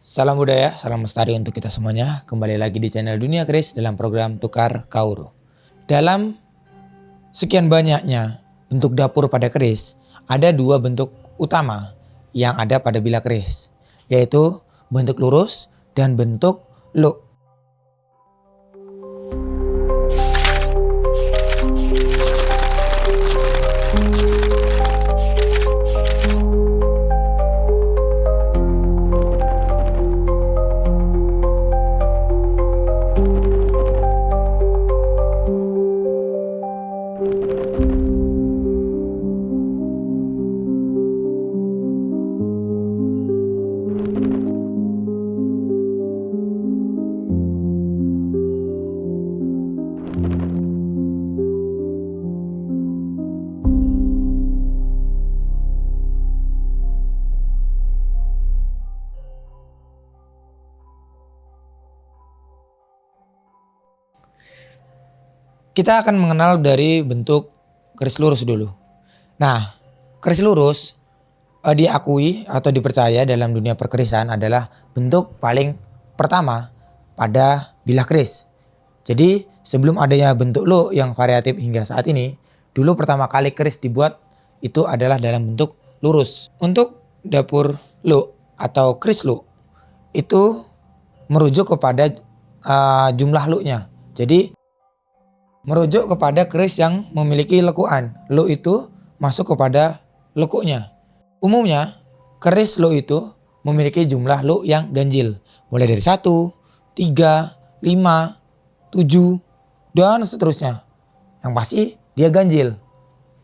Salam budaya, salam lestari untuk kita semuanya. Kembali lagi di channel Dunia Kris dalam program Tukar Kauru. Dalam sekian banyaknya bentuk dapur pada keris, ada dua bentuk utama yang ada pada bilah keris, yaitu bentuk lurus dan bentuk luk. Kita akan mengenal dari bentuk keris lurus dulu. Nah, keris lurus diakui atau dipercaya dalam dunia perkerisan adalah bentuk paling pertama pada bilah keris. Jadi sebelum adanya bentuk luk yang variatif hingga saat ini, dulu pertama kali keris dibuat itu adalah dalam bentuk lurus. Untuk dapur luk atau keris luk itu merujuk kepada jumlah luknya. Jadi merujuk kepada keris yang memiliki lekuan. Luk itu masuk kepada lekuknya. Umumnya keris luk itu memiliki jumlah luk yang ganjil. Mulai dari 1, 3, 5, 7 dan seterusnya. Yang pasti dia ganjil.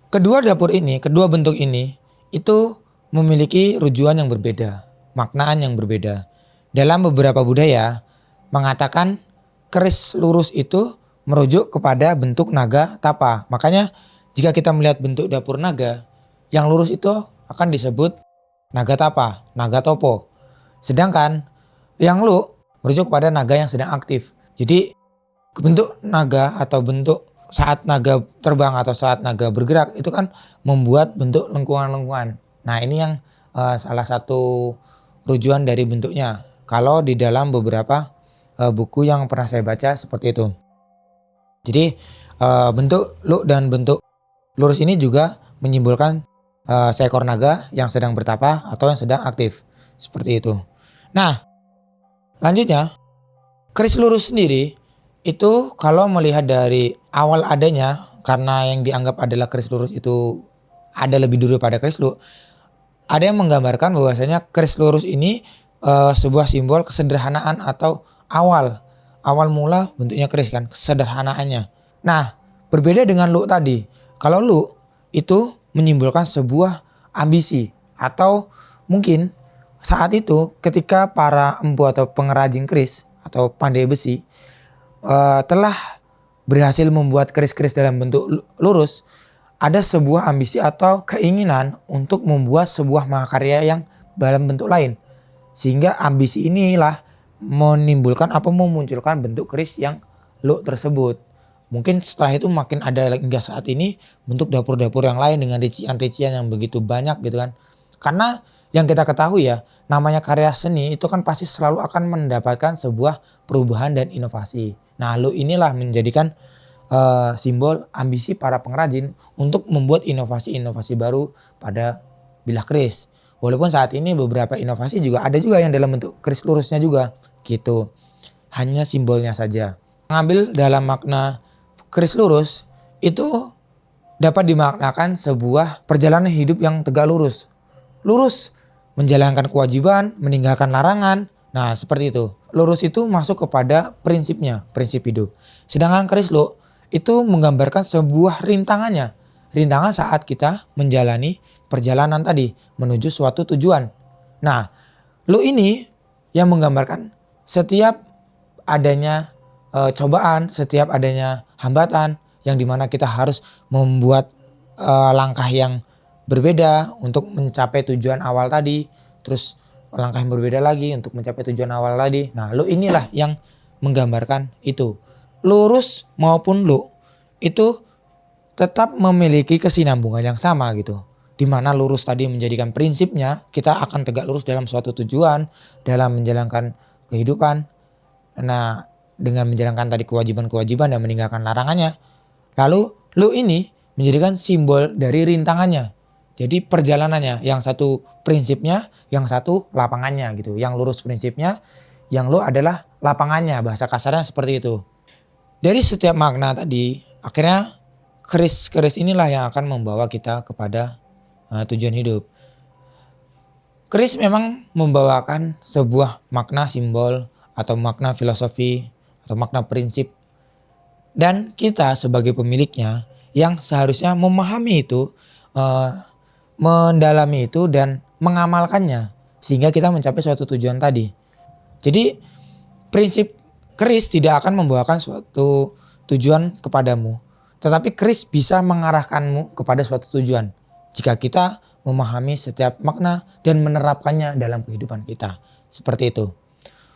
Kedua dapur ini, kedua bentuk ini itu memiliki rujukan yang berbeda, maknaan yang berbeda. Dalam beberapa budaya mengatakan keris lurus itu merujuk kepada bentuk naga tapa. Makanya jika kita melihat bentuk dapur naga, yang lurus itu akan disebut naga tapa, naga topo. Sedangkan yang luk merujuk kepada naga yang sedang aktif. Jadi bentuk naga atau bentuk saat naga terbang atau saat naga bergerak itu kan membuat bentuk lengkungan-lengkungan. Nah ini yang salah satu rujukan dari bentuknya. Kalau di dalam beberapa buku yang pernah saya baca seperti itu. Jadi bentuk luk dan bentuk lurus ini juga menyimbolkan seekor naga yang sedang bertapa atau yang sedang aktif. Seperti itu. Nah lanjutnya keris lurus sendiri itu kalau melihat dari awal adanya, karena yang dianggap adalah keris lurus itu ada lebih dulu pada keris luk. Ada yang menggambarkan bahwasanya keris lurus ini sebuah simbol kesederhanaan atau awal mula bentuknya keris kan, kesederhanaannya. Nah berbeda dengan luk tadi. Kalau luk itu menyimbolkan sebuah ambisi atau mungkin saat itu ketika para empu atau pengrajin keris atau pandai besi telah berhasil membuat keris-keris dalam bentuk lurus, ada sebuah ambisi atau keinginan untuk membuat sebuah mahakarya yang dalam bentuk lain. Sehingga ambisi inilah menimbulkan apa memunculkan bentuk keris yang luk tersebut. Mungkin setelah itu makin ada hingga saat ini bentuk dapur-dapur yang lain dengan rincian-rincian yang begitu banyak gitu kan. Karena yang kita ketahui ya, namanya karya seni itu kan pasti selalu akan mendapatkan sebuah perubahan dan inovasi. Nah luk inilah menjadikan simbol ambisi para pengrajin untuk membuat inovasi-inovasi baru pada bilah keris. Walaupun saat ini beberapa inovasi juga ada juga yang dalam bentuk keris lurusnya juga gitu. Hanya simbolnya saja. Mengambil dalam makna keris lurus itu dapat dimaknakan sebuah perjalanan hidup yang tegak lurus. Lurus menjalankan kewajiban, meninggalkan larangan. Nah seperti itu. Lurus itu masuk kepada prinsipnya, prinsip hidup. Sedangkan keris luk itu menggambarkan sebuah rintangannya. Rintangan saat kita menjalani perjalanan tadi menuju suatu tujuan. Nah luk ini yang menggambarkan setiap adanya cobaan, setiap adanya hambatan yang dimana kita harus membuat langkah yang berbeda untuk mencapai tujuan awal tadi, terus langkah yang berbeda lagi untuk mencapai tujuan awal tadi. Nah luk inilah yang menggambarkan itu. Lurus maupun luk itu tetap memiliki kesinambungan yang sama gitu. di mana lurus tadi menjadikan prinsipnya, kita akan tegak lurus dalam suatu tujuan, dalam menjalankan kehidupan. Nah, dengan menjalankan tadi kewajiban-kewajiban dan meninggalkan larangannya. Lalu lu ini menjadikan simbol dari rintangannya. Jadi perjalanannya, yang satu prinsipnya, yang satu lapangannya gitu. Yang lurus prinsipnya, yang lu adalah lapangannya, bahasa kasarnya seperti itu. Dari setiap makna tadi, akhirnya keris-keris inilah yang akan membawa kita kepada tujuan hidup. Keris memang membawakan sebuah makna simbol atau makna filosofi atau makna prinsip. Dan kita sebagai pemiliknya yang seharusnya memahami itu, mendalami itu dan mengamalkannya sehingga kita mencapai suatu tujuan tadi. Jadi prinsip keris tidak akan membawakan suatu tujuan kepadamu, tetapi keris bisa mengarahkanmu kepada suatu tujuan jika kita memahami setiap makna dan menerapkannya dalam kehidupan kita. Seperti itu.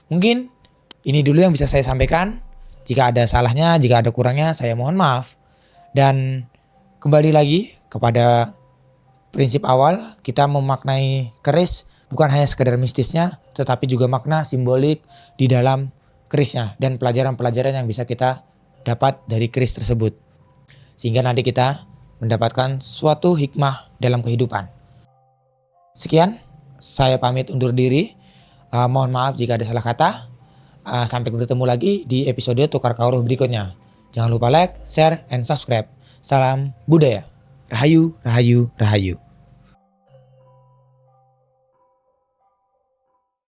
Mungkin ini dulu yang bisa saya sampaikan. Jika ada salahnya, jika ada kurangnya, saya mohon maaf. Dan kembali lagi kepada prinsip awal, kita memaknai keris bukan hanya sekedar mistisnya, tetapi juga makna simbolik di dalam kerisnya dan pelajaran-pelajaran yang bisa kita dapat dari keris tersebut. Sehingga nanti kita mendapatkan suatu hikmah dalam kehidupan. Sekian, saya pamit undur diri. Mohon maaf jika ada salah kata. Sampai bertemu lagi di episode Tukar Kawruh berikutnya. Jangan lupa like, share, and subscribe. Salam budaya. Rahayu, rahayu, rahayu.